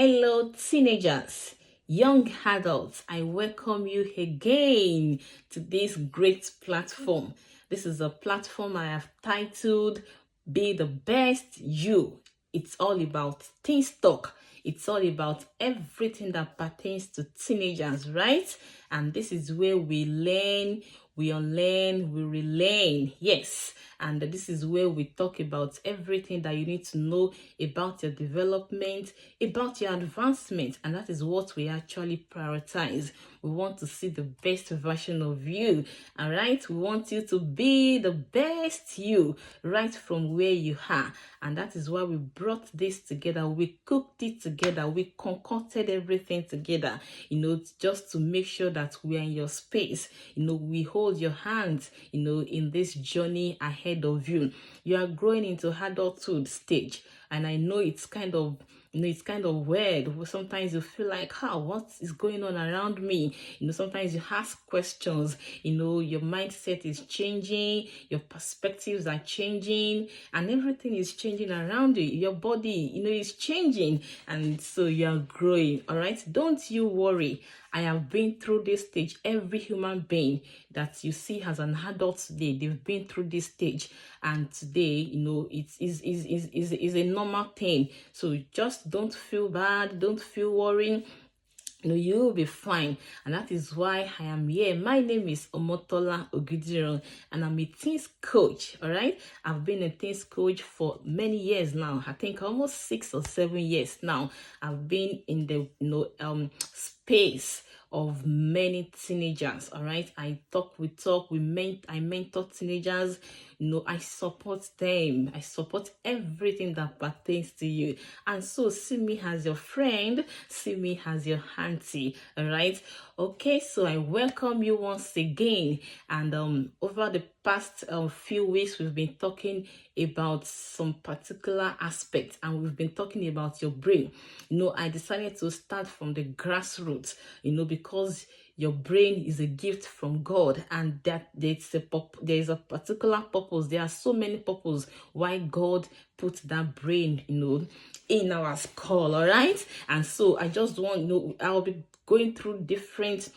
Hello, teenagers, young adults. I welcome you again to this great platform. This is a platform I have titled Be the Best You. It's all about teen talk. It's all about everything that pertains to teenagers, right? And this is where we learn, we unlearn, we relearn. Yes. And this is where we talk about everything that you need to know about your development, about your advancement. And that is what we actually prioritize. We want to see the best version of you. All right. We want you to be the best you right from where you are. And that is why we brought this together. We cooked it together. We concocted everything together, just to make sure that we are in your space. We hold your hands, in this journey ahead of you. You are growing into adulthood stage. And I know it's kind of weird. Sometimes you feel like, what is going on around me? Sometimes you ask questions, your mindset is changing, your perspectives are changing, and everything is changing around you. Your body, is changing, and so you are growing. All right, don't you worry. I have been through this stage. Every human being that you see as an adult today, they've been through this stage. And today, it is a normal thing. So just don't feel bad. Don't feel worried. You'll be fine. And that is why I am here. My name is Omotola, and I'm a teens coach. All right. I've been a teens coach for many years now. I think almost 6 or 7 years now. I've been in the space of many teenagers. All right. I mentor teenagers. I support them. I support everything that pertains to you. And so see me as your friend, see me as your auntie. All right. Okay, so I welcome you once again. And over the past few weeks, we've been talking about some particular aspects, and we've been talking about your brain. I decided to start from the grassroots, because your brain is a gift from God, and that there is a particular purpose. There are so many purposes why God put that brain, in our skull. All right. And so I just want, I'll be going through different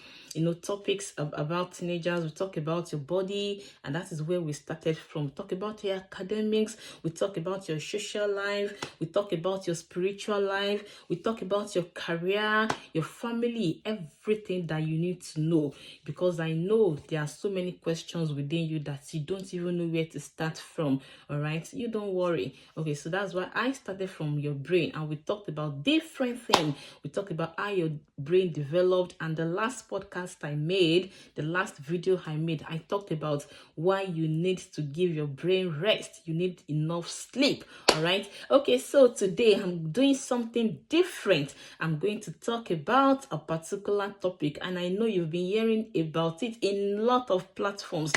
topics about teenagers. We talk about your body, and that is where we started from. We talk about your academics, we talk about your social life, we talk about your spiritual life, we talk about your career, your family, everything that you need to know, because I know there are so many questions within you that you don't even know where to start from. All right, you don't worry. Okay, so that's why I started from your brain, and we talked about different things. We talked about how your brain developed, and the last podcast I made, the last video I made, I talked about why you need to give your brain rest. You need enough sleep. All right. Okay, so today I'm doing something different. I'm going to talk about a particular topic, and I know you've been hearing about it in a lot of platforms.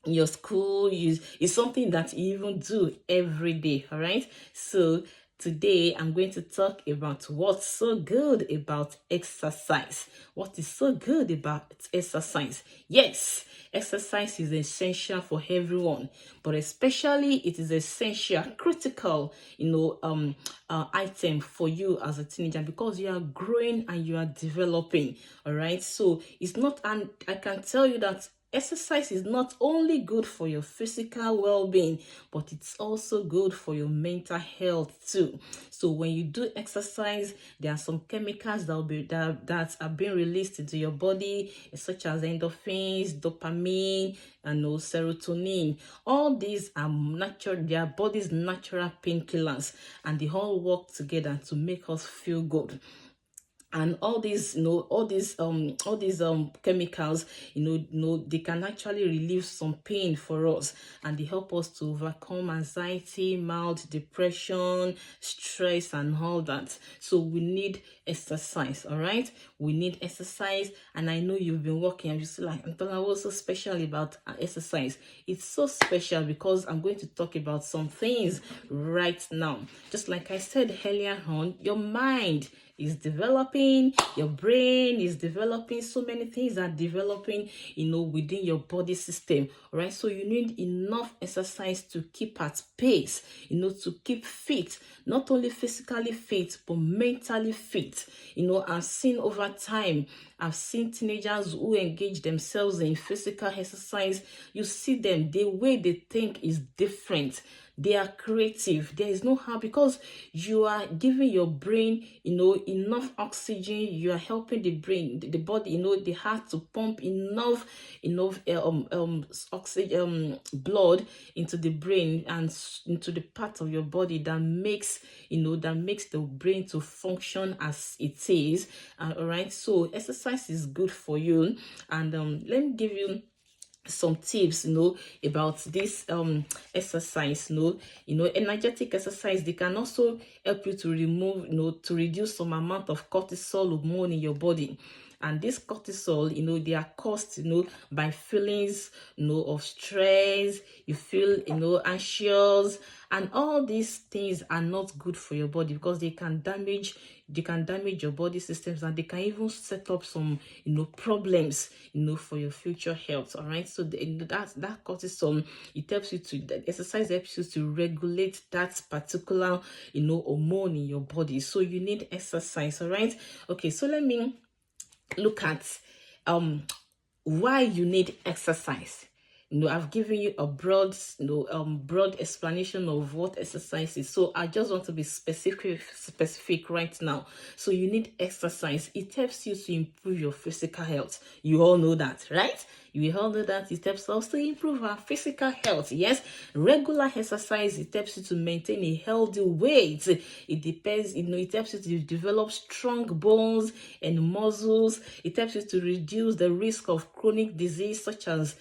Your school is something that you even do every day. All right. So today I'm going to talk about what's so good about exercise. What is so good about exercise? Yes, exercise is essential for everyone, but especially it is essential, critical, item for you as a teenager, because you are growing and you are developing. All right. So it's not, and I can tell you that exercise is not only good for your physical well-being, but it's also good for your mental health too. So when you do exercise, there are some chemicals that are being released into your body, such as endorphins, dopamine, and serotonin. All these are natural, they are body's natural painkillers, and they all work together to make us feel good. And all these chemicals, they can actually relieve some pain for us, and they help us to overcome anxiety, mild depression, stress, and all that. So we need exercise. All right, we need exercise. And I know you've been working and you see like, Antola, what's so special about exercise? It's so special because I'm going to talk about some things right now. Just like I said earlier on, your mind is developing, your brain is developing, so many things are developing, within your body system. All right, so you need enough exercise to keep at pace, to keep fit, not only physically fit but mentally fit. I've seen over time, I've seen teenagers who engage themselves in physical exercise. You see them, the way they think is different. They are creative. There is no harm, because you are giving your brain, enough oxygen. You are helping the brain, the body, the heart to pump enough oxygen, blood into the brain and into the part of your body that makes, the brain to function as it is. All right. So exercise is good for you, and let me give you some tips about this exercise. Energetic exercise, they can also help you to remove, to reduce some amount of cortisol hormone in your body. And this cortisol, they are caused, by feelings, of stress. You feel, anxious, and all these things are not good for your body, because they can damage your body systems, and they can even set up some, problems, for your future health. All right. So that cortisol, it helps you to, the exercise helps you to regulate that particular, hormone in your body. So you need exercise. All right. Okay. So let me look at why you need exercise. I've given you a broad explanation of what exercise is. So I just want to be specific right now. So you need exercise. It helps you to improve your physical health. You all know that, right? You all know that it helps us to improve our physical health. Yes, regular exercise, it helps you to maintain a healthy weight. It depends, it helps you to develop strong bones and muscles. It helps you to reduce the risk of chronic disease such as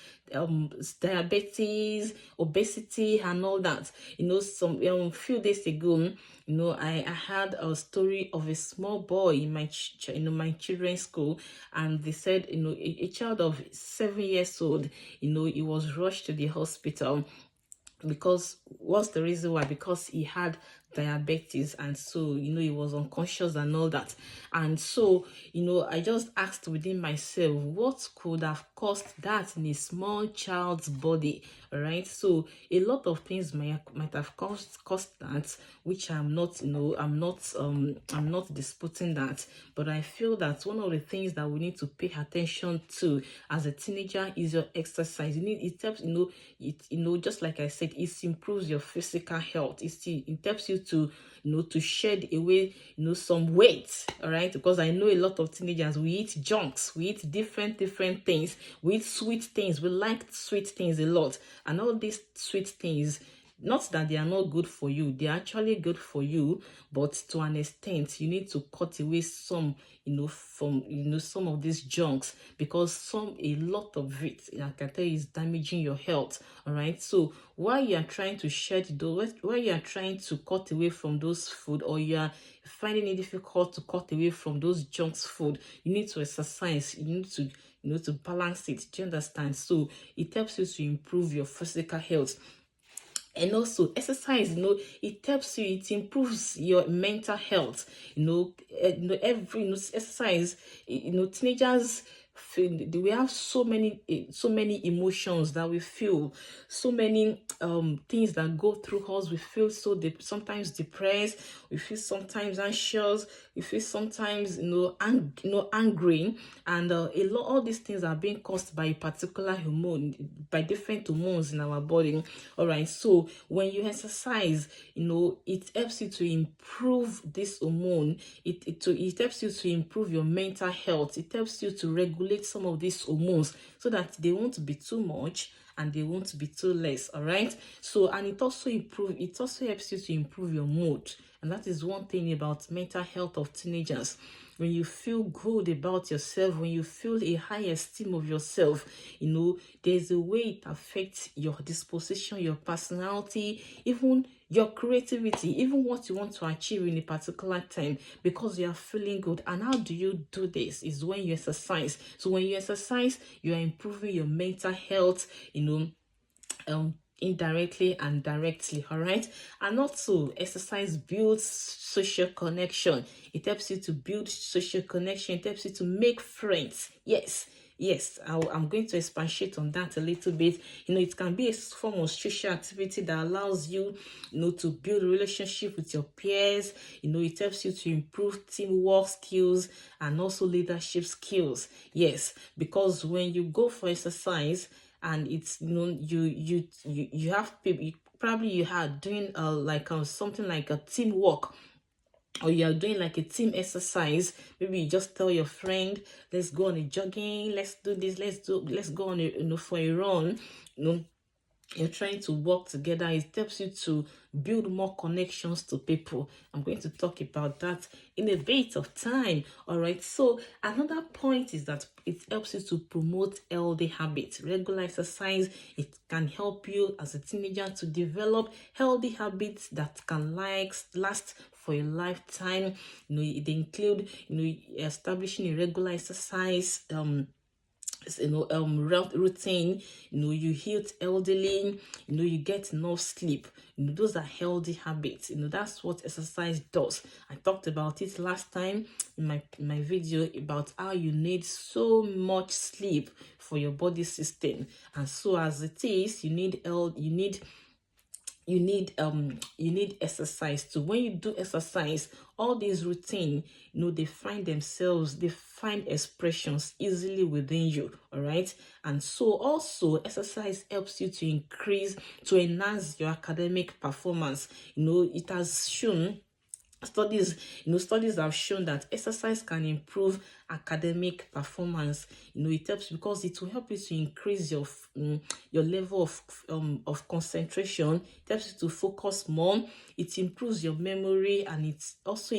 diabetes, obesity, and all that. Some few days ago, I had a story of a small boy in my children's school, and they said, a child of 7 years old, he was rushed to the hospital. Because what's the reason why? Because he had diabetes, and so he was unconscious and all that. And so I just asked within myself, what could have caused that in a small child's body? All right. So a lot of things might have caused that, which I'm not disputing that, but I feel that one of the things that we need to pay attention to as a teenager is your exercise. It helps, just like I said, it improves your physical health. It helps you to to shed away some weight. All right, because I know a lot of teenagers, we eat junks, we eat different things, we eat sweet things, we like sweet things a lot, and all these sweet things, not that they are not good for you, they are actually good for you, but to an extent you need to cut away some, from some of these junks, because a lot of it, I can tell you, is damaging your health. All right, so while you are trying to shed those, while you are trying to cut away from those food, or you are finding it difficult to cut away from those junk food, you need to exercise. You need to to balance it. Do you understand? So it helps you to improve your physical health. And also exercise, it helps you, it improves your mental health. Every exercise, teenagers feel, we have so many emotions that we feel, so many things that go through us. We feel sometimes depressed, we feel sometimes anxious, we feel sometimes angry, and all these things are being caused by a particular hormone, by different hormones in our body. All right, so when you exercise, it helps you to improve this hormone. It helps you to improve your mental health. It helps you to regulate some of these hormones so that they won't be too much and they won't be too less. All right, so, and it also helps you to improve your mood, and that is one thing about mental health of teenagers. When you feel good about yourself, when you feel a high esteem of yourself, there's a way it affects your disposition, your personality, even your creativity, even what you want to achieve in a particular time, because you are feeling good. And how do you do this? Is when you exercise. So when you exercise, you are improving your mental health, indirectly and directly. All right. And also, exercise builds social connection. It helps you to build social connection. It helps you to make friends. Yes, I'm going to expatiate on that a little bit. It can be a form of social activity that allows you, to build a relationship with your peers. It helps you to improve teamwork skills and also leadership skills. Yes, because when you go for exercise and it's, you have people, probably you are doing like something like a teamwork, or you are doing like a team exercise. Maybe you just tell your friend, let's go on a jogging, let's do this, let's go on a, for a run. You're trying to work together. It helps you to build more connections to people. I'm going to talk about that in a bit of time. All right. So another point is that it helps you to promote healthy habits. Regular exercise, it can help you as a teenager to develop healthy habits that can last for a lifetime. They include establishing a regular exercise routine. You eat healthily, you get enough sleep. Those are healthy habits. That's what exercise does. I talked about it last time in my video about how you need so much sleep for your body system. And so as it is, you need exercise too. When you do exercise, all these routine, they find expressions easily within you. All right. And so also exercise helps you to enhance your academic performance. It has shown, studies have shown that exercise can improve academic performance. It helps because it will help you to increase your level of concentration. It helps you to focus more. It improves your memory, and it helps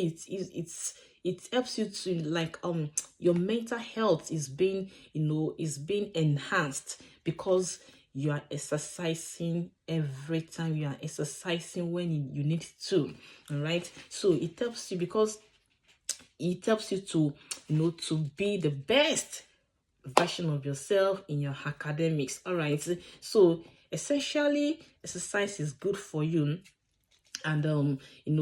you to, like, your mental health is being enhanced because you are exercising every time. You are exercising when you need to. All right. So it helps you because it helps you to to be the best version of yourself in your academics. All right. So essentially, exercise is good for you, and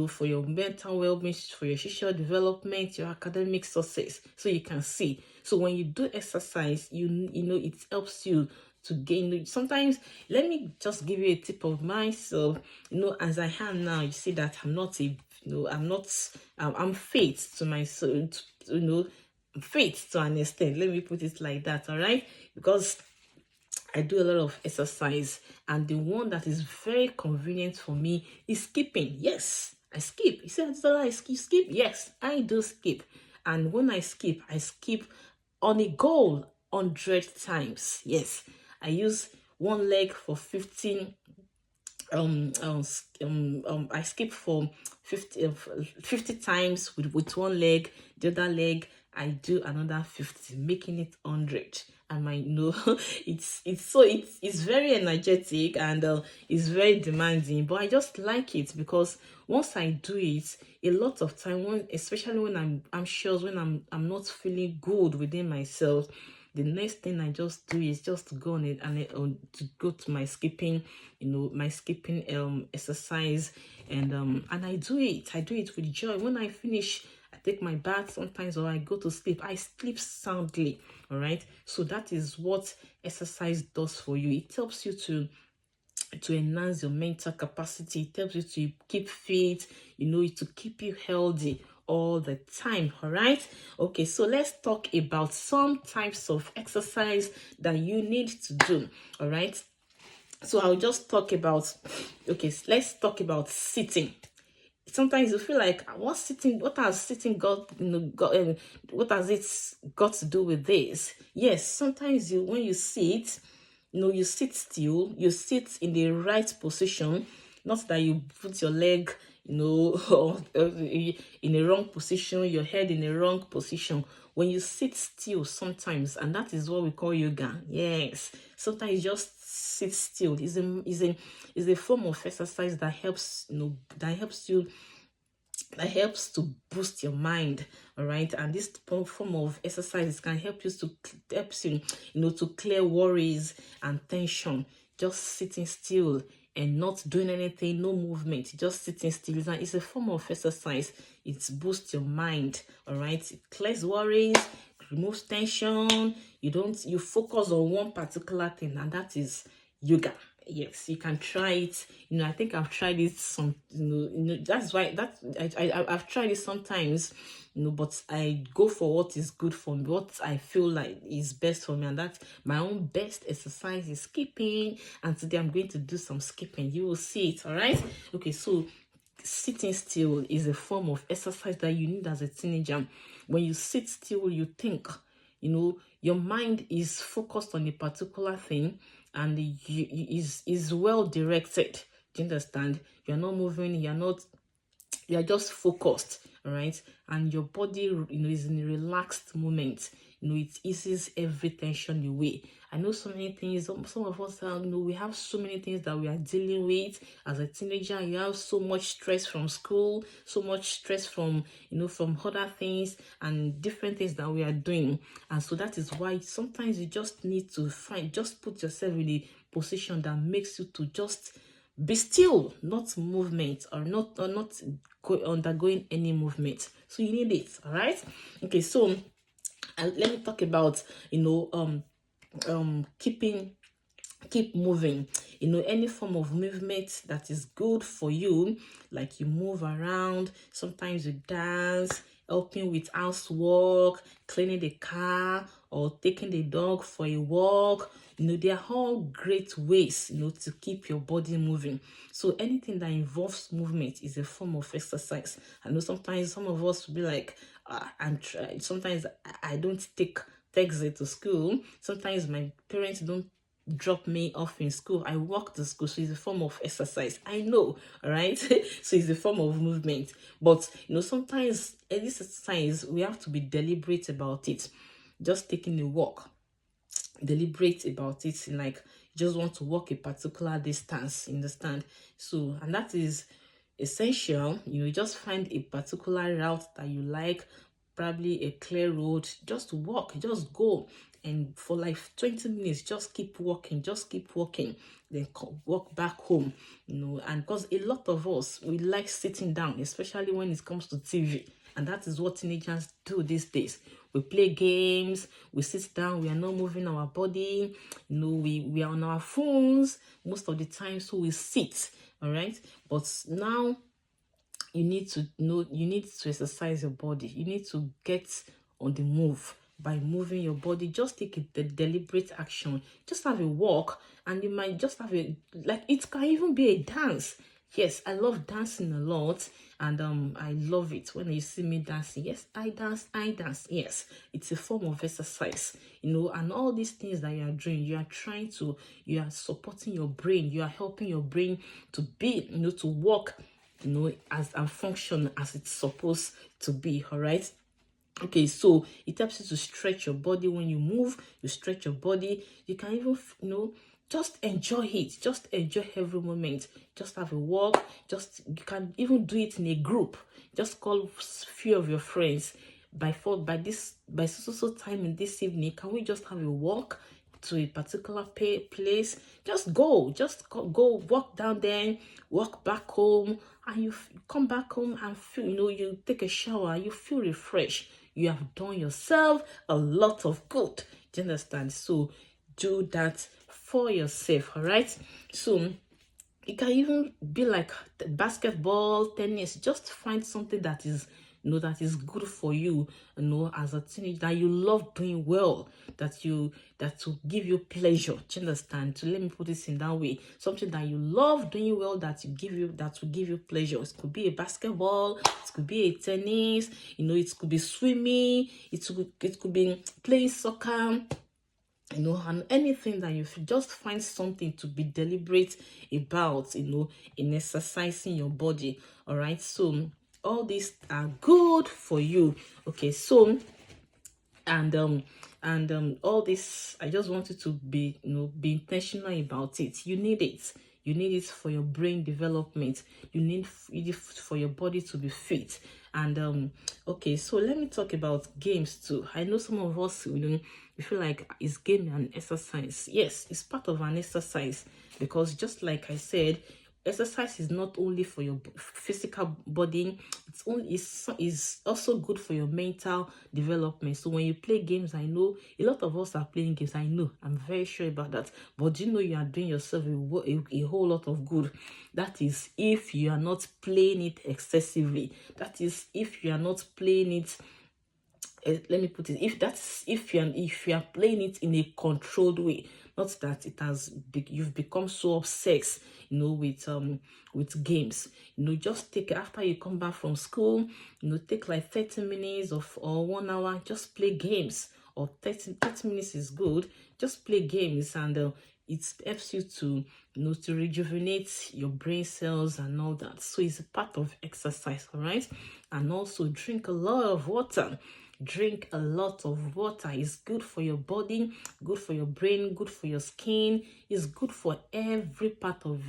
for your mental well-being, for your social development, your academic success. So you can see, so when you do exercise, it helps you to gain. Sometimes, let me just give you a tip of myself. As I am now, you see that I'm not I'm fit to myself. Fit to an extent, let me put it like that. All right, because I do a lot of exercise, and the one that is very convenient for me is skipping. Yes, I skip. You say, I skip? Yes, I do skip. And when I skip on a goal 100 times. Yes, I use one leg for 15. I skip for 50 times with one leg. The other leg, I do another 50, making it 100. And I know it's very energetic, and it's very demanding, but I just like it because once I do it, a lot of time, especially when I'm sure, when I'm not feeling good within myself, the next thing I just do is just to go on it, and to go to my skipping, exercise, and I do it with joy. When I finish, I take my bath sometimes, or I go to sleep. I sleep soundly. All right. So that is what exercise does for you. It helps you to enhance your mental capacity. It helps you to keep fit, to keep you healthy all the time. All right. Okay, so let's talk about some types of exercise that you need to do. All right. So I'll just talk about, okay, let's talk about sitting. Sometimes you feel like, what has sitting what has it got to do with this? Yes, sometimes when you sit, you sit still, you sit in the right position, not that you put your leg, in a wrong position, your head in a wrong position. When you sit still sometimes, and that is what we call yoga. Yes, sometimes you just sit still. Is a form of exercise that helps, that helps to boost your mind. All right, and this form of exercise can help you to clear worries and tension. just sitting still and not doing anything, no movement, just sitting still. It's a form of exercise. It boosts your mind, all right? It clears worries, removes tension. You focus on one particular thing, and that is yoga. Yes, you can try it. I think I've tried it some. That's why I've tried it sometimes. But I go for what is good for me, what I feel like is best for me, and that my own best exercise is skipping. And today I'm going to do some skipping. You will see it. All right. Okay. So sitting still is a form of exercise that you need as a teenager. When you sit still, you think. Your mind is focused on a particular thing, and is well directed. Do you understand? You're not moving, you're just focused, all right? And your body, is in a relaxed moment. It eases every tension away. I know so many things. Some of us, we have so many things that we are dealing with as a teenager. You have so much stress from school, so much stress from, from other things and different things that we are doing. And so that is why sometimes you just need to just put yourself in a position that makes you to just be still, not movement, or not undergoing any movement. So you need it. All right. Okay. So let me talk about keep moving. Any form of movement that is good for you, like you move around, sometimes you dance, helping with housework, cleaning the car, or taking the dog for a walk. They are all great ways, to keep your body moving. So anything that involves movement is a form of exercise. I know sometimes some of us will be like, sometimes I don't take taxi to school. Sometimes my parents don't drop me off in school. I walk to school, so it's a form of exercise. I know, all right? So it's a form of movement. But sometimes at this exercise, we have to be deliberate about it. Just taking a walk, deliberate about it, like you just want to walk a particular distance, understand? So, and that is essential. Just find a particular route that you like, probably a clear road, just walk, just go, and for like 20 minutes just keep walking, then walk back home. And because a lot of us, we like sitting down, especially when it comes to TV, and that is what teenagers do these days. We play games, we sit down, we are not moving our body, we are on our phones most of the time, so we sit. All right. But now you need to exercise your body. You need to get on the move by moving your body. Just take the deliberate action. Just have a walk, and you might just have it can even be a dance. Yes, I love dancing a lot, and I love it when you see me dancing. Yes, I dance. Yes, it's a form of exercise, and all these things that you are doing, you are supporting your brain, you are helping your brain to be, to work, as and function as it's supposed to be. All right. Okay, so it helps you to stretch your body. When you move, you stretch your body. You can even, just enjoy it. Just enjoy every moment. Just have a walk. You can even do it in a group. Just call few of your friends. By so time in this evening, can we just have a walk to a particular place? Just go walk down there, walk back home, and you come back home and feel, you take a shower, you feel refreshed. You have done yourself a lot of good. Do you understand? So do that for yourself. All right. So it can even be like basketball, tennis. Just find something that is that is good for you, as a teenager, that you love doing well, that will give you pleasure. Do you understand? So let me put this in that way. Something that you love doing well, that will give you pleasure. It could be a basketball, it could be a tennis, it could be swimming, it could be playing soccer, and anything that you just find something to be deliberate about, in exercising your body. All right. So all these are good for you. Okay. So all this, I just want you to be be intentional about it. You need it for your brain development. You need it for your body to be fit. And okay, so let me talk about games too. I know some of us, we feel like, is game an exercise? Yes, it's part of an exercise. because just like I said, exercise is not only for your physical body, is also good for your mental development. So when you play games, I know a lot of us are playing games, I know, I'm very sure about that, but you know you are doing yourself a whole lot of good. That is if you are not playing it excessively. That is if you are not playing it, let me put it, if you are playing it in a controlled way, not that you've become so obsessed, with games. Just take, after you come back from school, take like 30 minutes or 1 hour, just play games. Or 30 minutes is good, just play games, and it helps you to to rejuvenate your brain cells and all that. So it's a part of exercise, all right? And also drink a lot of water. Drink a lot of water. It's good for your body, good for your brain, good for your skin. It's good for every part of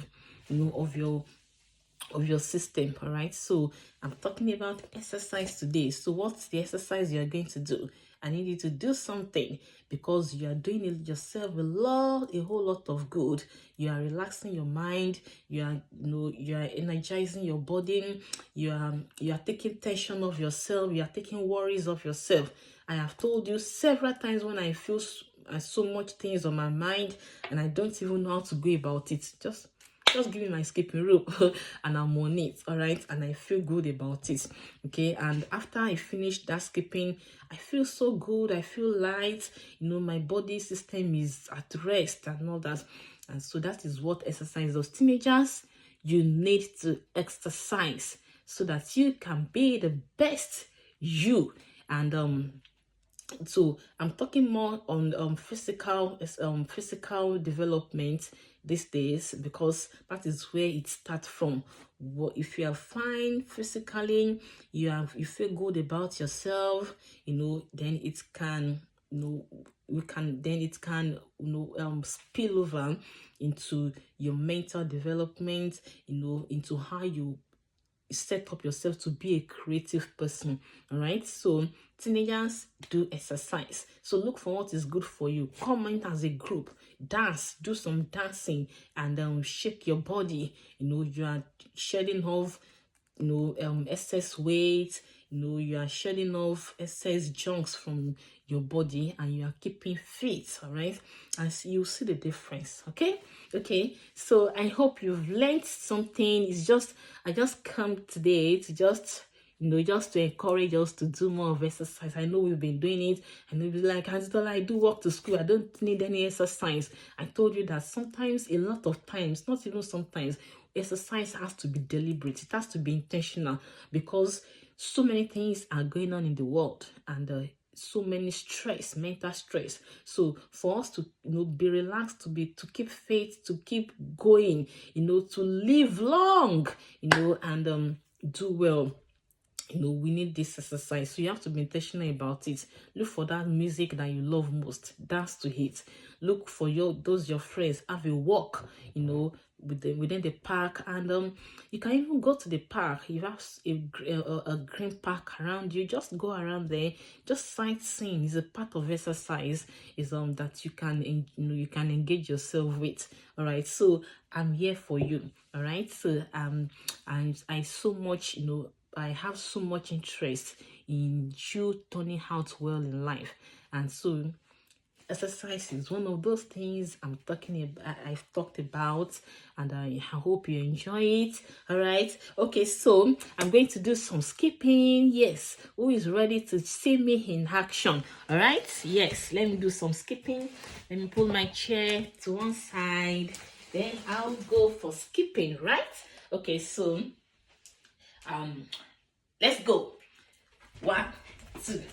your system. All right, so I'm talking about exercise today. So what's the exercise you're going to do? I need you to do something, because you are doing it yourself a whole lot of good. You are relaxing your mind, you are energizing your body, you are taking tension off yourself, you are taking worries off yourself. I have told you several times, when I feel so much things on my mind and I don't even know how to go about it, just give me my skipping rope and I'm on it, all right? And I feel good about it, okay? And after I finish that skipping, I feel so good, I feel light, my body system is at rest and all that. And so that is what exercise does. Teenagers, you need to exercise so that you can be the best you. And so I'm talking more on physical development these days, because that is where it starts from. If you are fine physically, you feel good about yourself, then it can spill over into your mental development, into how you set up yourself to be a creative person. All right, so teenagers, do exercise. So look for what is good for you. Come in as a group, dance, do some dancing, and shake your body. You are shedding off excess weight. You are shedding off excess junks from your body, and you are keeping fit. All right, and so you see the difference. Okay, so I hope you've learned something. I just come today to just to encourage us to do more of exercise. I know we've been doing it, and you'll be like, Omotola, I do walk to school, I don't need any exercise. I told you that sometimes, a lot of times, not even sometimes, exercise has to be deliberate, it has to be intentional, because so many things are going on in the world, and so many mental stress. So for us to be relaxed, to keep faith, to keep going, to live long, and do well, we need this exercise. So you have to be intentional about it. Look for that music that you love most, dance to it. Look for your friends, have a walk, within the park, and you can even go to the park. You have a green park around you, just go around there, just sightseeing is a part of exercise, is that you can engage yourself with. All right, so I'm here for you. All right, so I so much I have so much interest in you turning out well in life. And so exercise is one of those things I've talked about, and I hope you enjoy it. All right, okay, so I'm going to do some skipping. Yes, who is ready to see me in action? All right, yes, let me do some skipping. Let me pull my chair to one side, then I'll go for skipping. Right, okay, so let's go. 1, 2,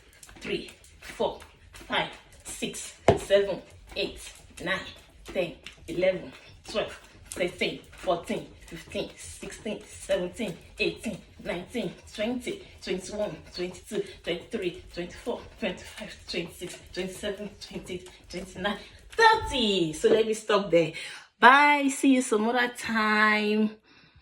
3, 4, 5, 6, 7, 8, 9, 10, 11, 12, 13, 14, 15, 16, 17, 18, 19, 20, 21, 22, 23, 24, 25, 26, 27, 28, 29, 30. So let me stop there. Bye. See you some other time.